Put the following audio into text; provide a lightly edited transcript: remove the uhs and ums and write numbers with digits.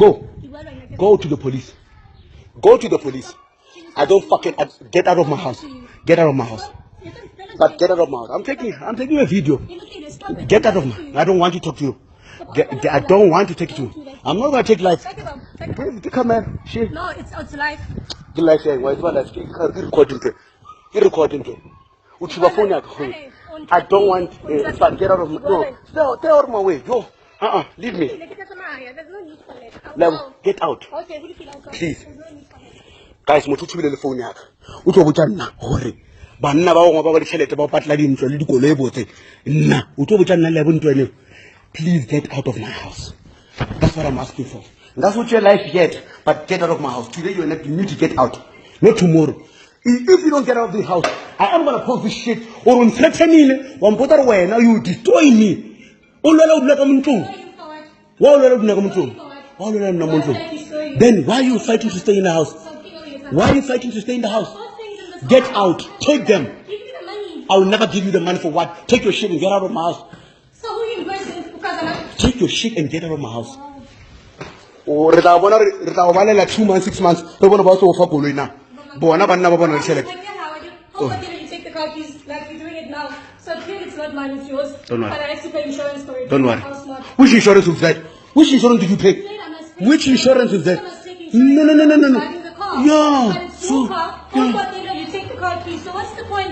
Go to the police. Go to the police. I don't fucking get out of my house. Get out of my house. But get out of my house. I'm taking a video. Get out of my. I don't want to talk to you. I don't want to take it to you. I'm not gonna take life. Come on. No, it's life. The life saying why is my life? You're recording to. I don't want to get out of my. No, stay out of my way. Yo. Leave me. There's no need for it. Level, get out. Okay, who do you feel outside? Please. There's no need for it. Guys, motho tshubile le phone ya ka. O tlo botsa nna hore banna ba bangwe ba ba ditšhelete ba patla dintlo le dikoloi botse. Nna o tlo botsa nna le bontwe ne. Please get out of my house. That's what I'm asking for. That's what your life yet, but get out of my house. Today you need to get out. Not tomorrow. If you don't get out of the house, I am gonna post this shit. Or on threatening one put away now you destroy me. Then why are you fighting to stay in the house? Why are you fighting to stay in the house? Get out. Take them. I will never give you the money for what? Take your shit and get out of my house. So who are you going to? Take your shit and get out of my house. Oh, re tla bona like 2 months, 6 months. Re bona ba so fa koloi na. Bona banna ba bona tšhelete. How about you take the car keys like you're doing it now? So clearly it's not mine, it's yours. Don't worry. But I have to pay insurance for it. Don't worry. House not. Which insurance is that? Which insurance did you pay? Which insurance is that? No. Driving the car. Yeah. But it's your car. How about you take the car keys? So what's the point?